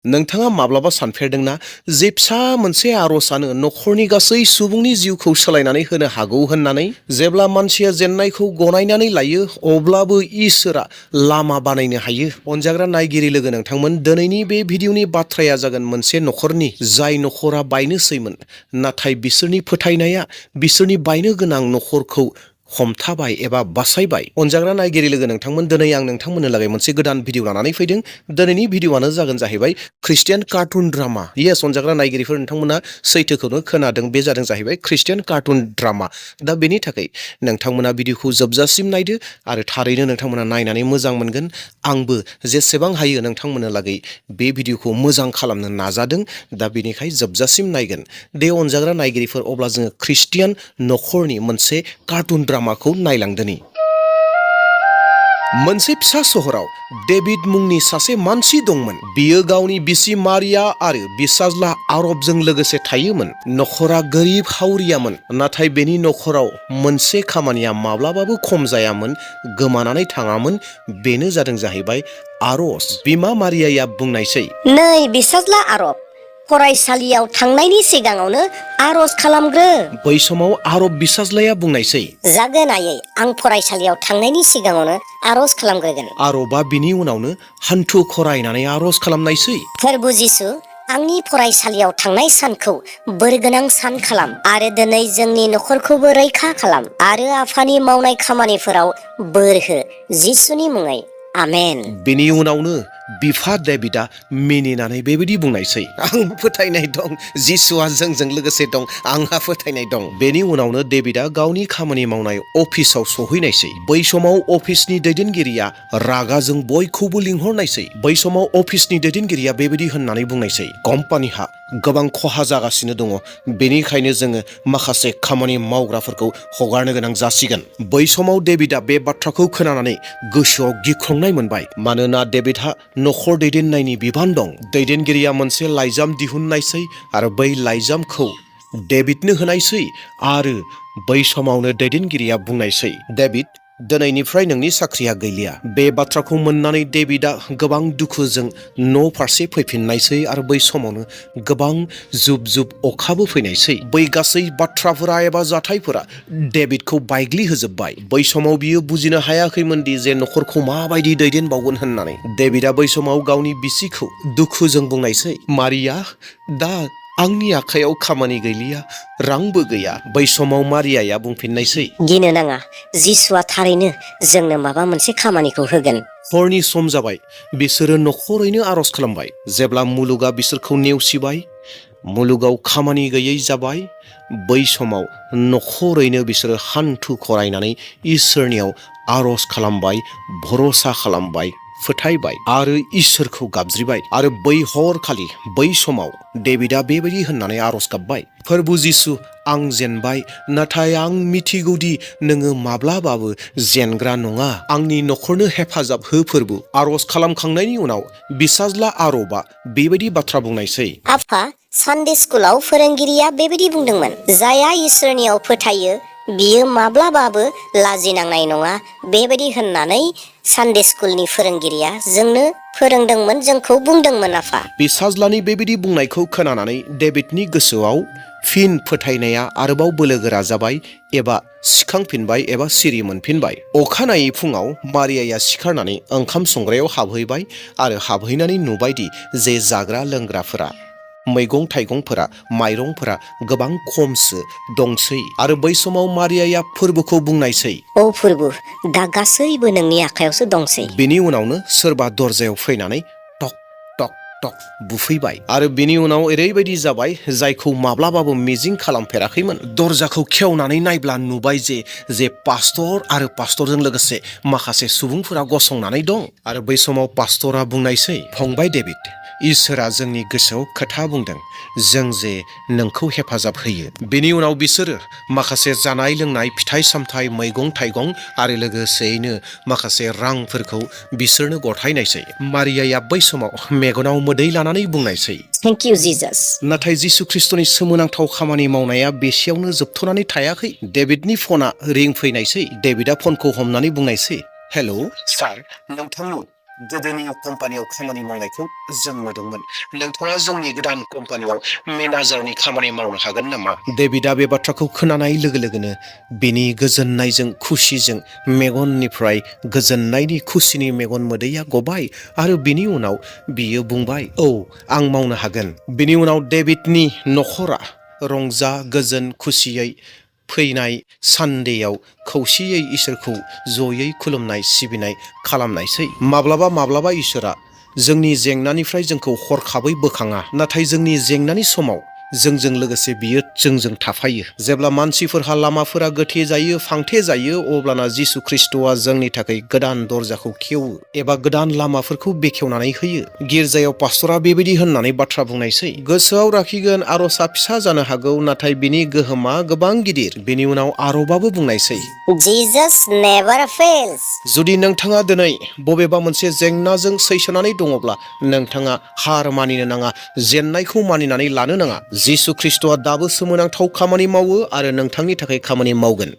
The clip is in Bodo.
नोंथाङा माब्लाबा सानफेरदोंना जे फिसा मोनसे आर'जआनो नखरनि गासै सुबुंनि जिउखौ सोलायनानै होनो हागौ होननानै? जेब्ला मानसिया जेननायखौ गनायनानै लायो अब्लाबो इसोरा लामा बानायनो हायो। अनजाग्रा नायगिरि लोगो नोंथांमोन, दिनैनि बे भिडिअनि बाथ्राया जागोन मोनसे नखरनि जाय नखरा बायनोसैमोन, नाथाय बिसोरनि फोथायनाया बिसोरनि बायनो गोनां नखरखौ हमथाबाय एबा बासायबाय। अनजाग्रा नायगिरि लोगो नोंथांमोन, दिनै आं नोंथांमोननो लागै मोनसे गोदान भिडिअ लानानै फैदों। दिनैनि भिडिअआनो जाहैबाय ख्रिस्टियान कार्टुन ड्रामा। येस, अनजाग्रा नायगिरिफोर नोंथांमोना सैथोखौनो खोनादों, बे जादों जाहैबाय ख्रिस्टियान कार्टुन ड्रामा। दा बेनि थाखाय नोंथांमोना भिडिअखौ जोबजासिम नायदो आरो थारैनो नोंथांमोना नायनानै मोजां मोनगोन। आंबो जेसेबां हायो नोंथांमोननो लागै बे भिडिअखौ मोजां खालामनो नाजादों। दा बेनिखाय जोबजासिम नायगोन। दे अनजाग्रा नायगिरिफोर, अब्ला जोङो ख्रिस्टियान नखरनि मोनसे कार्टुन ड्रामाखौ नायलांदोनि। मोनसे फिसा सहराव डेभिड मुंनि सासे मानसि दंमोन। बियो गावनि बिसि मारिया आरो बिसाज्ला आरबजों लोगोसे थायोमोन। नखरा गोरिब हावरियामोन, नाथाय बेनि नखराव मोनसे खामानिया माब्लाबाबो खम जायामोन, गोमानानै थाङामोन। बेनो जादों जाहैबाय आरज। बिमा मारियाया बुंनायसै, नै बिसाज्ला आरब, फरायसालियाव थांनायनि सिगाङावनो आरज खालामग्रो। बै समाव आरब बिसाज्लाया बुंनायसै, जागोन आयै, आं फरायसालियाव थांनायनि सिगाङावनो आरज खालामग्रोगोन। आरबा बिनि उनावनो हान्थु खरायनानै आरज खालामनायसै, फोरबु जिसु, आंनि फरायसालियाव थांनाय सानखौ बोरगोनां सान खालाम आरो दिनै जोंनि नखरखौबो रैखा खालाम आरो आफानि मावनाय खामानिफोराव बोर हो, जिसुनि मुङै, आमेन। बेनि उनावनो बिफा डेभिडआ मिनिनानै बेबायदि बुंनायसै, आं फोथायनाय दं जिसुआ जोंजों लोगोसे दं, आंहा फोथायनाय दं। बेनि उनावनो डेभिडआ गावनि खामानि मावनाय अफिसाव सहैनायसै। बै समाव अफिसनि दैदेनगिरिया रागाजों बयखौबो लिंहरनायसै। बै समाव अफिसनि दैदेनगिरिया बेबायदि होननानै बुंनायसै, कम्पानिहा गोबां खहा जागासिनो दङ, बेनिखायनो जोङो माखासे खामानि मावग्राफोरखौ हगारनो गोनां जासिगोन। बै समाव डेभिडआ बे बाथ्राखौ खोनानानै गोसोआव गिख्रंनाय मोनबाय, मानोना डेभिडहा नखर दैदेननायनि बिबान दं। दैदेनगिरिया मोनसे लाइजाम दिहुननायसै आरो बै लाइजामखौ डेभिडनो होनायसै आरो बै समावनो दैदेनगिरिया बुंनायसै, डेभिड, दिनैनिफ्राय नोंनि साख्रिया गैलिया। बे बाथ्राखौ मोननानै डेभिडआ गोबां दुखुजों न' फारसे फैफिननायसै आरो बै समावनो गोबां जुब जुब अखाबो फैनायसै। बै गासै बाथ्राफोरा एबा जाथायफोरा डेभिडखौ बायग्लिहोजोबबाय। बै समाव बियो बुजिनो हायाखैमोनदि जे नखरखौ माबायदि दैदेनबावगोन होननानै। डेभिडआ बै समाव गावनि बिसिखौ दुखुजों बुंनायसै, मारिया, दा आंनि आखायाव खामानि गैलिया, रांबो गैया। बै समाव मारियाया बुंफिननायसै, गिनो नाङा, जिसुआ थारैनो जोंनो माबा मोनसे खामानिखौ होगोन। हरनि सम जाबाय, बिसोरो नखरैनो आरज खालामबाय। जेब्ला मुलुगा बिसोरखौ नेवसिबाय, मुलुगाव खामानि गैयै जाबाय, बै समाव नखरैनो बिसोरो हान्थु खरायनानै इसोरनियाव आरज खालामबाय, भरसा खालामबाय, फोथायबाय आरो इसोरखौ गाबज्रिबाय। आरो बै हरखालि, बै समाव डेभिडआ बेबायदि होननानै आरज गाबबाय, फोरबु जिसु, आं जेनबाय, नाथाय आं मिथिगौदि नोङो माब्लाबाबो जेनग्रा नङा। आंनि नखरनो हेफाजाब हो फोरबु। आरज खालामखांनायनि उनाव बिसाज्ला आरबा बेबायदि बाथ्रा बुंनायसै, आफा, सानडे स्कुलाव फोरोंगिरिया बेबायदि बुंदोंमोन, जायहा इसोरनियाव फोथायो बियो माब्लाबाबो लाजिनांनाय नङा, बेबायदि होननानै सानडे स्कुलनि फोरोंगिरिया जोंनो फोरोंदोंमोन, जोंखौ बुंदोंमोन आफा। बिसाज्लानि बेबायदि बुंनायखौ खोनानानै डेभिडनि गोसोआव फिन फोथायनाया आरोबाव बोलोगोरा जाबाय एबा सिखांफिनबाय एबा सिरि मोनफिनबाय। अखानायै फुङाव मारियाया सिखारनानै ओंखाम संग्रायाव हाबहैबाय आरो हाबहैनानै नुबायदि जे जाग्रा लोंग्राफोरा, मैगं थाइगंफोरा, माइरंफोरा गोबां खमसो दंसै। आरो बै समाव मारियाया फोरबुखौ बुंनायसै, औ फोरबु, दा गासैबो नोंनि आखायावसो दंसै। बेनि उनावनो सोरबा दरजायाव फैनानै टक टक टक बुफैबाय आरो बेनि उनाव ओरैबायदि जाबाय जायखौ माब्लाबाबो मिजिं खालामफेराखैमोन। दरजाखौ खेवनानै नायब्ला नुबाय जे पास्टर आरो पास्टरजों लोगोसे माखासे सुबुंफोरा गसंनानै दं। आरो बै समाव पास्टरा बुंनायसै, फंबाय डेभिड, इसोरा जोंनि गोसोआव खोथा बुंदों, जों जे नोंखौ हेफाजाब होयो। बेनि उनाव बिसोरो माखासे जानाय लोंनाय, फिथाइ सामथाइ, मैगं थाइगं आरो लोगोसेयैनो माखासे रांफोरखौ बिसोरनो गथायनायसै। मारियाया बै समाव मेगनाव मोदै लानानै बुंनायसै, थेंक इउ जिजास। नाथाय जिसु ख्रिस्टनि सोमोनांथाव खामानि मावनाया बेसेयावनो जोबथ'नानै थायाखै। डेभिडनि फना रिं फैनायसै। डेभिडआ फनखौ हमनानै बुंनायसै, हेलौ सार, नोंथांनो गोदोनि कम्पानियाव खामानि मावनायखौ जों नुदोंमोन। नोंथाङा जोंनि गोदान कम्पानियाव मेनेजारनि खामानि मावनो हागोन नामा? डेभिडआ बे बाथ्राखौ खोनानाय लोगो लोगोनो बिनि गोजोननायजों खुसिजों मेगननिफ्राय गोजोननायनि खुसिनि मेगन मोदैया गबाय आरो बिनि उनाव बियो बुंबाय, औ आं मावनो हागोन। बिनि उनाव डेभिडनि नखरा रंजा गोजोन खुसियै फैनाय सानदेयाव खौसेयै इसोरखौ जयै खुलुमनाय सिबिनाय खालामनायसै। माब्लाबा इसोरा जोंनि जेंनानिफ्राय जोंखौ हरखाबै बोखाङा, नाथाय जोंनि जेंनानि समाव जोंजों लोगोसे बियो जोंजों थाफायो। जेब्ला मानसिफोरहा लामाफोरा गोथे जायो, फांथे जायो, अब्लाना जिसु ख्रिस्ट'आ जोंनि थाखाय गोदान दरजाखौ खेवो एबा गोदान लामाफोरखौ बेखेवनानै होयो। गिर्जायाव पास्टरा बेबायदि होननानै बाथ्रा बुंनायसै, गोसोआव लाखिगोन आरजआ फिसा जानो हागौ, नाथाय बिनि गोहोमा गोबां गिदिर। बिनि उनाव आरोबाबो बुंनायसै, Jesus never fails. जुदि नोंथाङा दिनै बबेबा मोनसे जेंनाजों सैसोनानै दङब्ला नोंथाङा हार मानिनो नाङा, जेननायखौ मानिनानै लानो नाङा। जिसु ख्रिस्ट'आ दाबो सोमोनांथाव खामानि मावो आरो नोंथांनि थाखाय खामानि मावगोन।